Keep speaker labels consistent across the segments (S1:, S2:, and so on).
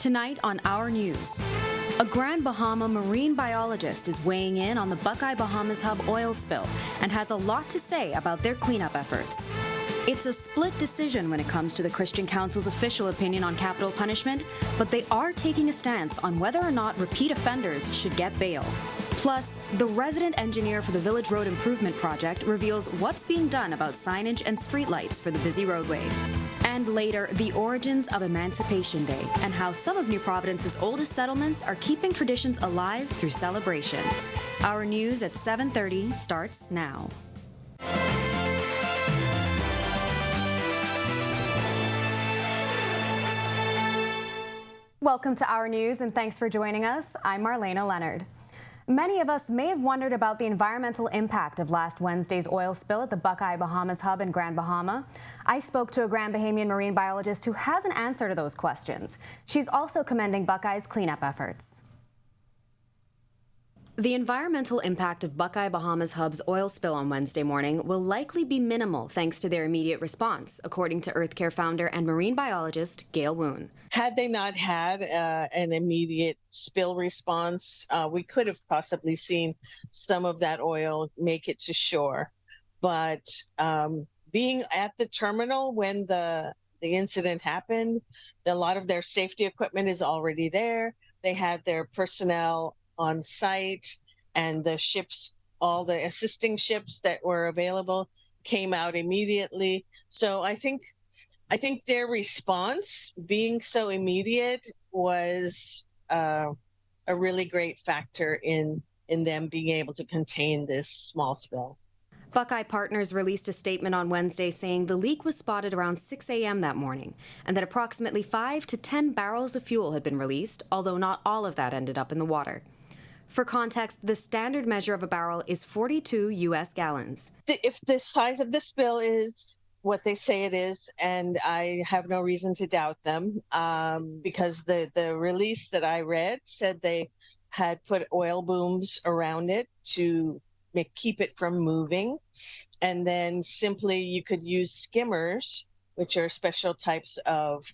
S1: Tonight on Our News, a Grand Bahama marine biologist is weighing in on the Buckeye Bahamas Hub oil spill and has a lot to say about their cleanup efforts. It's a split decision when it comes to the Christian Council's official opinion on capital punishment, but they are taking a stance on whether or not repeat offenders should get bail. Plus, the resident engineer for the Village Road Improvement Project reveals what's being done about signage and streetlights for the busy roadway. And later, the origins of Emancipation Day and how some of New Providence's oldest settlements are keeping traditions alive through celebration. Our news at 7:30 starts now. Welcome to Our News, and thanks for joining us. I'm Marlena Leonard. Many of us may have wondered about the environmental impact of last Wednesday's oil spill at the Buckeye Bahamas Hub in Grand Bahama. I spoke to a Grand Bahamian marine biologist who has an answer to those questions. She's also commending Buckeye's cleanup efforts. The environmental impact of Buckeye Bahamas Hub's oil spill on Wednesday morning will likely be minimal thanks to their immediate response, according to EarthCare founder and marine biologist Gail Woon.
S2: Had they not had an immediate spill response, we could have possibly seen some of that oil make it to shore. But being at the terminal when the incident happened, a lot of their safety equipment is already there. They had their personnel on site, and the ships, all the assisting ships that were available came out immediately. So I think their response being so immediate was a really great factor in them being able to contain this small spill.
S1: Buckeye Partners released a statement on Wednesday saying the leak was spotted around 6 a.m. that morning and that approximately 5 to 10 barrels of fuel had been released, although not all of that ended up in the water. For context, the standard measure of a barrel is 42 U.S. gallons.
S2: If the size of the spill is what they say it is, and I have no reason to doubt them, because the release that I read said they had put oil booms around it to keep it from moving. And then simply you could use skimmers, which are special types of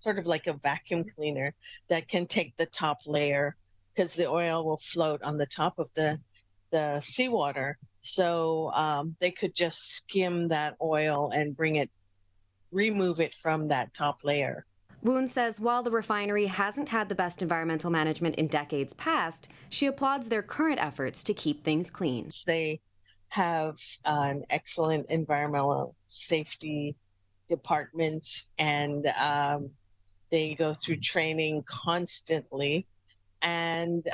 S2: sort of like a vacuum cleaner that can take the top layer, because the oil will float on the top of the seawater. So they could just skim that oil and remove it from that top layer.
S1: Woon says while the refinery hasn't had the best environmental management in decades past, she applauds their current efforts to keep things clean.
S2: They have an excellent environmental safety department, and they go through training constantly. And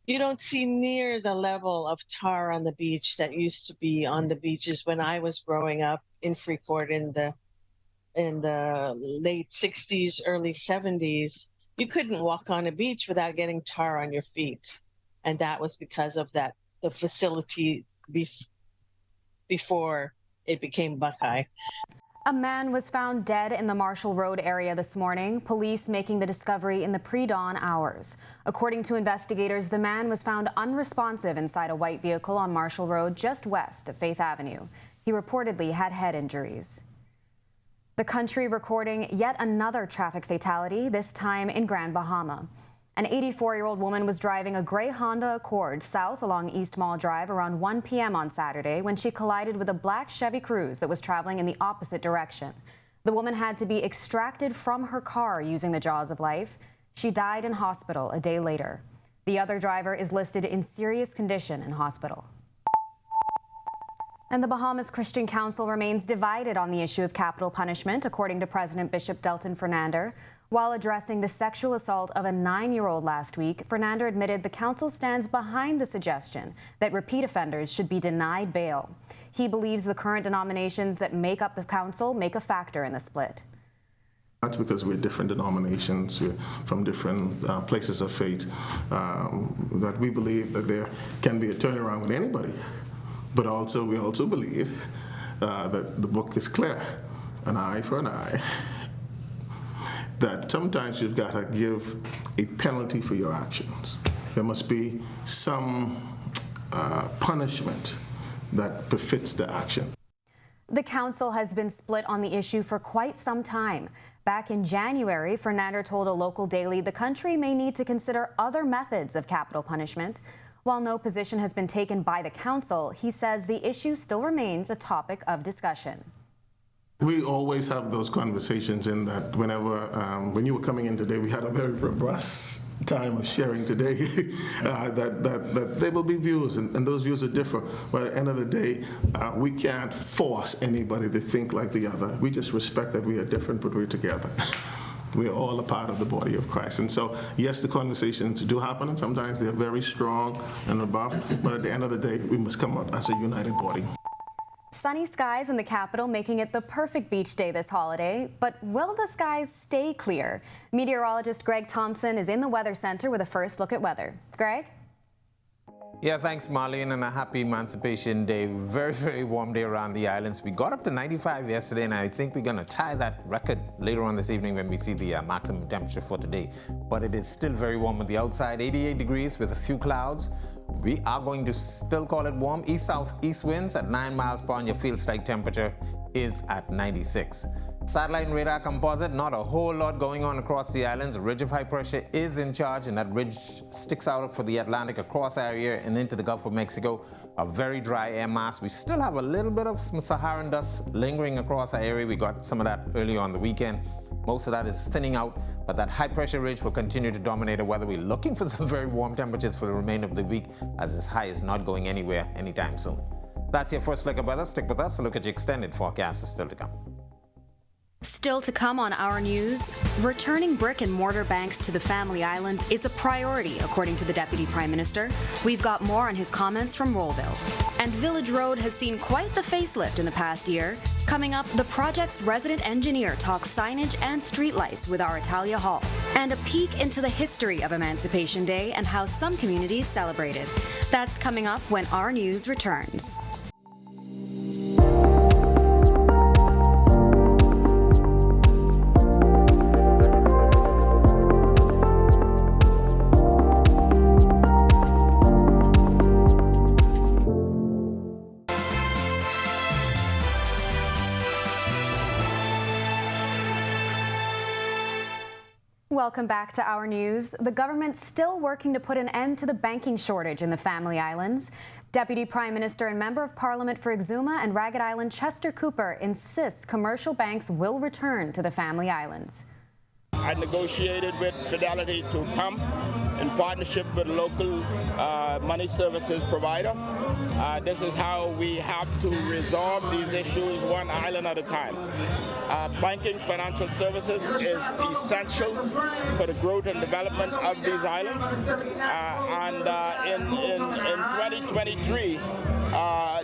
S2: you don't see near the level of tar on the beach that used to be on the beaches when I was growing up in Freeport in the late 60s, early 70s. You couldn't walk on a beach without getting tar on your feet. And that was because of the facility before it became Buckeye.
S1: A man was found dead in the Marshall Road area this morning, police making the discovery in the pre-dawn hours. According to investigators, the man was found unresponsive inside a white vehicle on Marshall Road just west of Faith Avenue. He reportedly had head injuries. The country recording yet another traffic fatality, this time in Grand Bahama. An 84-year-old woman was driving a gray Honda Accord south along East Mall Drive around 1 p.m. on Saturday when she collided with a black Chevy Cruze that was traveling in the opposite direction. The woman had to be extracted from her car using the jaws of life. She died in hospital a day later. The other driver is listed in serious condition in hospital. And the Bahamas Christian Council remains divided on the issue of capital punishment, according to President Bishop Delton Fernander. While addressing the sexual assault of a 9-year-old last week, Fernander admitted the council stands behind the suggestion that repeat offenders should be denied bail. He believes the current denominations that make up the council make a factor in the split.
S3: That's because we're different denominations, we're from different places of faith, that we believe that there can be a turnaround with anybody. But also, we also believe that the book is clear, an eye for an eye, that sometimes you've got to give a penalty for your actions. There must be some punishment that befits the action.
S1: The council has been split on the issue for quite some time. Back in January, Fernandez told a local daily the country may need to consider other methods of capital punishment. While no position has been taken by the council, he says the issue still remains a topic of discussion.
S3: We always have those conversations in that whenever, when you were coming in today, we had a very robust time of sharing today that there will be views and those views are different. But at the end of the day, we can't force anybody to think like the other. We just respect that we are different, but we're together. We are all a part of the body of Christ. And so, yes, the conversations do happen, and sometimes they're very strong and above, but at the end of the day, we must come out as a united body.
S1: Sunny skies in the capital, making it the perfect beach day this holiday. But will the skies stay clear? Meteorologist Greg Thompson is in the Weather Center with a first look at weather. Greg?
S4: Yeah, thanks, Marlene, and a happy Emancipation Day. Very, very warm day around the islands. We got up to 95 yesterday, and I think we're going to tie that record later on this evening when we see the maximum temperature for today. But it is still very warm on the outside, 88 degrees with a few clouds. We are going to still call it warm. East-southeast winds at 9 miles per hour. Your field strike temperature is at 96. Satellite and radar composite, not a whole lot going on across the islands. A ridge of high pressure is in charge, and that ridge sticks out for the Atlantic across area and into the Gulf of Mexico. A very dry air mass. We still have a little bit of Saharan dust lingering across our area. We got some of that early on the weekend. Most of that is thinning out, but that high pressure ridge will continue to dominate the weather. We're looking for some very warm temperatures for the remainder of the week, as this high is not going anywhere anytime soon. That's your first look at weather. Stick with us. A look at your extended forecast is still to come.
S1: Still to come on Our News, returning brick and mortar banks to the Family Islands is a priority, according to the Deputy Prime Minister. We've got more on his comments from Rollville. And Village Road has seen quite the facelift in the past year. Coming up, the project's resident engineer talks signage and streetlights with our Italia Hall. And a peek into the history of Emancipation Day and how some communities celebrate it. That's coming up when Our News returns. Welcome back to Our News. The government's still working to put an end to the banking shortage in the Family Islands. Deputy Prime Minister and Member of Parliament for Exuma and Ragged Island Chester Cooper insists commercial banks will return to the Family Islands.
S5: I negotiated with Fidelity to come in partnership with a local money services provider. This is how we have to resolve these issues one island at a time. Banking financial services is essential for the growth and development of these islands. In 2023,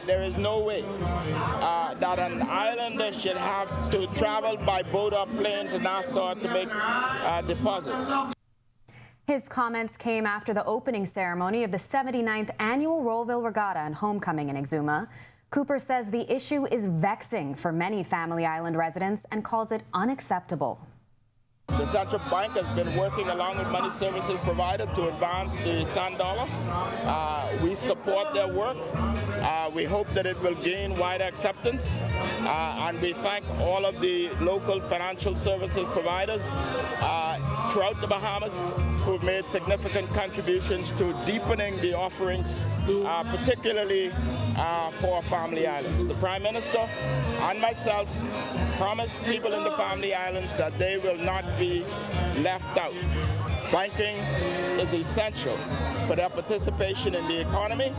S5: there is no way that an islander should have to travel by boat or plane to Nassau to make deposits.
S1: His comments came after the opening ceremony of the 79th Annual Rollville Regatta and Homecoming in Exuma. Cooper says the issue is vexing for many Family Island residents and calls it unacceptable.
S5: The Central Bank has been working along with money services provider to advance the sand dollar. We support their work. We hope that it will gain wide acceptance. And we thank all of the local financial services providers throughout the Bahamas who've made significant contributions to deepening the offerings, particularly for Family Islands. The Prime Minister and myself promised people in the Family Islands that they will not be left out. Banking is essential for their participation in the economy,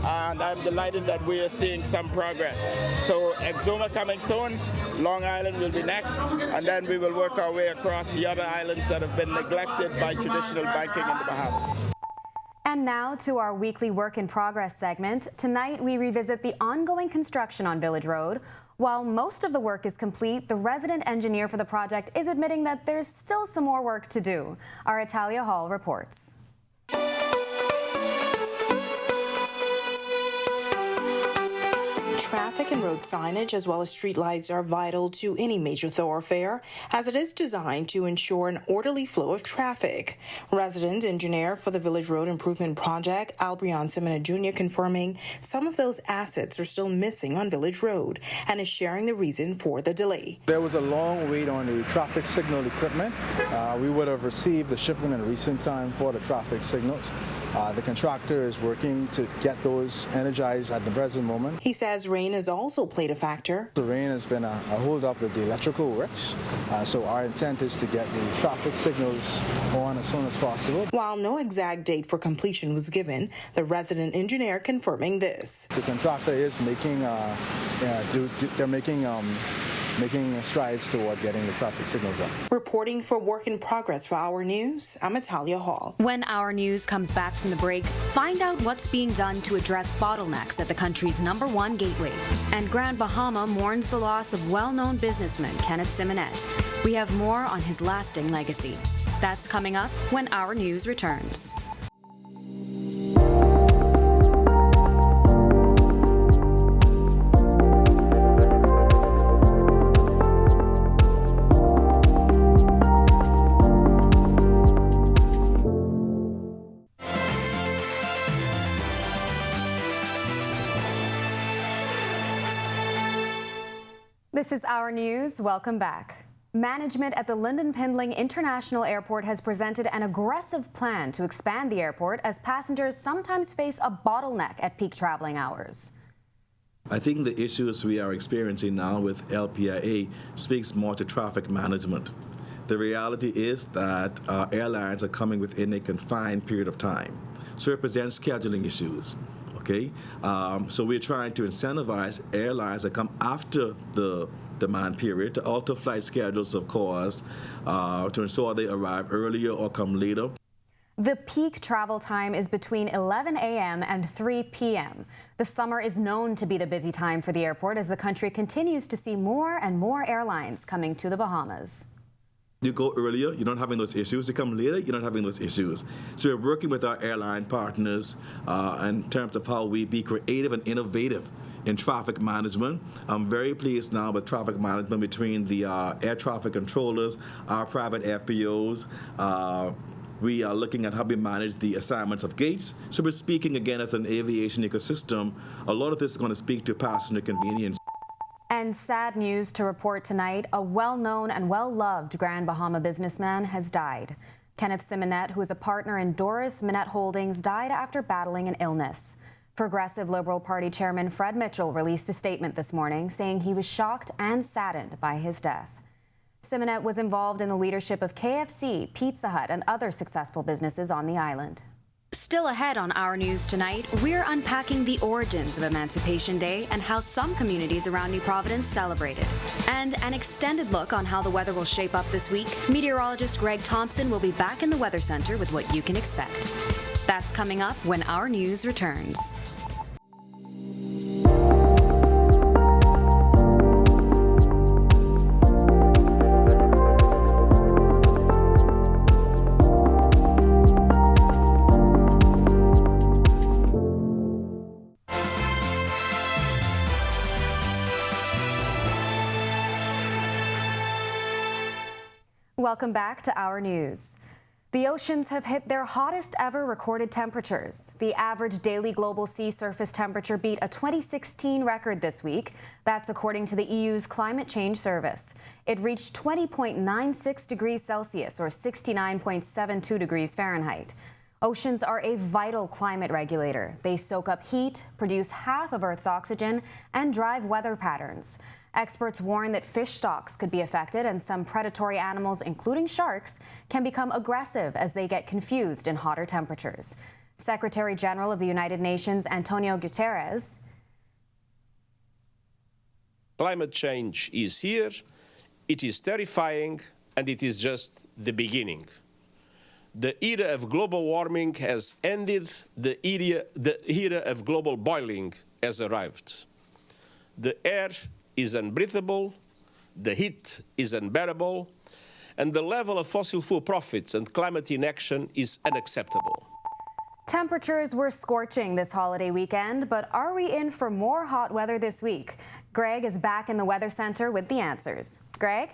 S5: and I'm delighted that we are seeing some progress. So Exuma coming soon, Long Island will be next, and then we will work our way across the other islands that have been neglected by traditional banking in the Bahamas.
S1: And now to our weekly Work in Progress segment. Tonight we revisit the ongoing construction on Village Road. While most of the work is complete, the resident engineer for the project is admitting that there's still some more work to do. Our Italia Hall reports.
S6: traffic and road signage as well as street lights are vital to any major thoroughfare, as it is designed to ensure an orderly flow of traffic. Resident engineer for the Village Road Improvement Project, Albrion Simonette Jr., confirming some of those assets are still missing on Village Road and is sharing the reason for the delay.
S7: There was a long wait on the traffic signal equipment. We would have received the shipment in recent time for the traffic signals. The contractor is working to get those energized at the present moment.
S6: He says rain has also played a factor.
S7: The rain has been a hold up with the electrical works, so our intent is to get the traffic signals on as soon as possible.
S6: While no exact date for completion was given, the resident engineer confirming this.
S7: The contractor is making making strides toward getting the traffic signals up.
S6: Reporting for Work in Progress for Our News, I'm Natalia Hall.
S1: When Our News comes back from the break, find out what's being done to address bottlenecks at the country's #1 gateway. And Grand Bahama mourns the loss of well-known businessman Kenneth Simonette. We have more on his lasting legacy. That's coming up when Our News returns. This is Our News. Welcome back. Management at the Lynden Pindling International Airport has presented an aggressive plan to expand the airport as passengers sometimes face a bottleneck at peak traveling hours.
S8: I think the issues we are experiencing now with LPIA speaks more to traffic management. The reality is that airlines are coming within a confined period of time, so it presents scheduling issues. Okay, so we're trying to incentivize airlines that come after the demand period to alter flight schedules, of course, to ensure they arrive earlier or come later.
S1: The peak travel time is between 11 a.m. and 3 p.m. The summer is known to be the busy time for the airport as the country continues to see more and more airlines coming to the Bahamas.
S8: You go earlier, you're not having those issues. You come later, you're not having those issues. So we're working with our airline partners in terms of how we be creative and innovative in traffic management. I'm very pleased now with traffic management between the air traffic controllers, our private FBOs. We are looking at how we manage the assignments of gates. So we're speaking again as an aviation ecosystem. A lot of this is going to speak to passenger convenience.
S1: And sad news to report tonight, a well-known and well-loved Grand Bahama businessman has died. Kenneth Simonette, who is a partner in Doris Minette Holdings, died after battling an illness. Progressive Liberal Party Chairman Fred Mitchell released a statement this morning saying he was shocked and saddened by his death. Simonette was involved in the leadership of KFC, Pizza Hut, and other successful businesses on the island. Still ahead on Our News tonight, we're unpacking the origins of Emancipation Day and how some communities around New Providence celebrate it. And an extended look on how the weather will shape up this week. Meteorologist Greg Thompson will be back in the Weather Center with what you can expect. That's coming up when Our News returns. Welcome back to Our News. The oceans have hit their hottest ever recorded temperatures. The average daily global sea surface temperature beat a 2016 record this week. That's according to the EU's Climate Change Service. It reached 20.96 degrees Celsius or 69.72 degrees Fahrenheit. Oceans are a vital climate regulator. They soak up heat, produce half of Earth's oxygen, and drive weather patterns. Experts warn that fish stocks could be affected and some predatory animals, including sharks, can become aggressive as they get confused in hotter temperatures. Secretary General of the United Nations, Antonio Guterres.
S9: Climate change is here, it is terrifying, and it is just the beginning. The era of global warming has ended, the era of global boiling has arrived. The air is unbreathable, the heat is unbearable, and the level of fossil fuel profits and climate inaction is unacceptable.
S1: Temperatures were scorching this holiday weekend, but are we in for more hot weather this week? Greg is back in the Weather Center with the answers. Greg?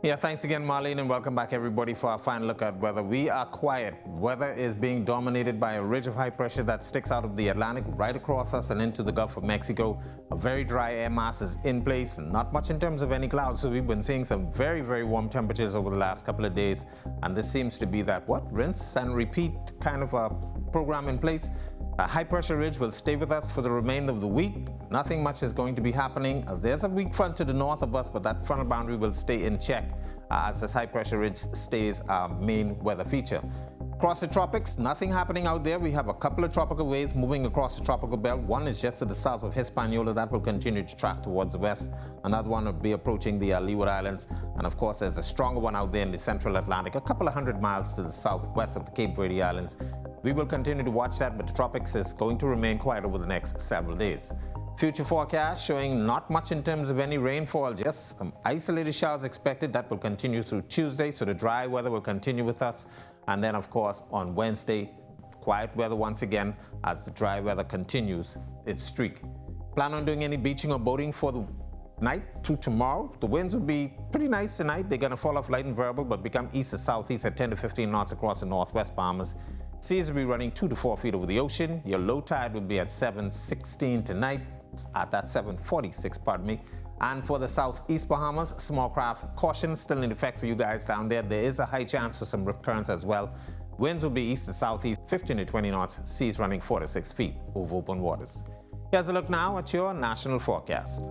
S4: Yeah, thanks again, Marlene, and welcome back, everybody, for our final look at weather. We are quiet. Weather is being dominated by a ridge of high pressure that sticks out of the Atlantic right across us and into the Gulf of Mexico. A very dry air mass is in place, not much in terms of any clouds, so we've been seeing some very, very warm temperatures over the last couple of days, and this seems to be that, rinse and repeat kind of a program in place. A high pressure ridge will stay with us for the remainder of the week. Nothing much is going to be happening. There's a weak front to the north of us, but that frontal boundary will stay in check as this high pressure ridge stays our main weather feature. Across the tropics, nothing happening out there. We have a couple of tropical waves moving across the tropical belt. One is just to the south of Hispaniola. That will continue to track towards the west. Another one will be approaching the Leeward Islands. And of course, there's a stronger one out there in the central Atlantic, a couple of hundred miles to the southwest of the Cape Verde Islands. We will continue to watch that, but the tropics is going to remain quiet over the next several days. Future forecast showing not much in terms of any rainfall, just some isolated showers expected. That will continue through Tuesday, so the dry weather will continue with us. And then, of course, on Wednesday, quiet weather once again as the dry weather continues its streak. Plan on doing any beaching or boating for the night through tomorrow. The winds will be pretty nice tonight. They're going to fall off light and variable, but become east to southeast at 10 to 15 knots across the northwest Bahamas. Seas will be running 2 to 4 feet over the ocean. Your low tide will be at 7:16 tonight. It's at that 7:46, pardon me. And for the southeast Bahamas, small craft caution still in effect for you guys down there. There is a high chance for some rip currents as well. Winds will be east to southeast, 15 to 20 knots. Seas running 4 to 6 feet over open waters. Here's a look now at your national forecast.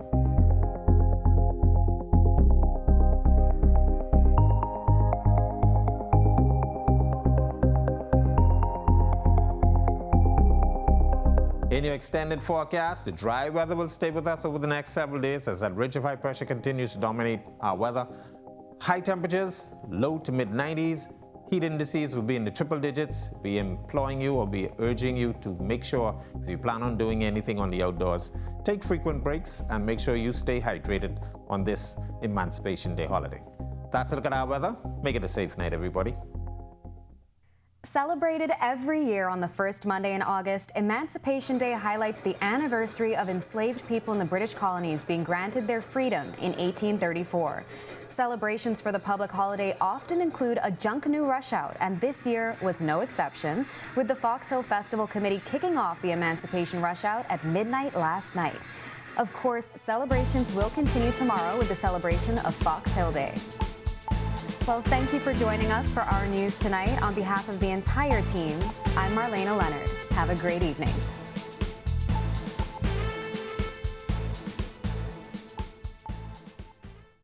S4: In your extended forecast, the dry weather will stay with us over the next several days as that ridge of high pressure continues to dominate our weather. High temperatures, low to mid 90s. Heat indices will be in the triple digits. Be imploring you or be urging you to make sure if you plan on doing anything on the outdoors, take frequent breaks and make sure you stay hydrated on this Emancipation Day holiday. That's a look at our weather. Make it a safe night, everybody.
S1: Celebrated every year on the first Monday in August, Emancipation Day highlights the anniversary of enslaved people in the British colonies being granted their freedom in 1834. Celebrations for the public holiday often include a Junkanoo rush out, and this year was no exception, with the Fox Hill Festival Committee kicking off the Emancipation rush out at midnight last night. Of course, celebrations will continue tomorrow with the celebration of Fox Hill Day. Well, thank you for joining us for Our News tonight. On behalf of the entire team, I'm Marlena Leonard. Have a great evening.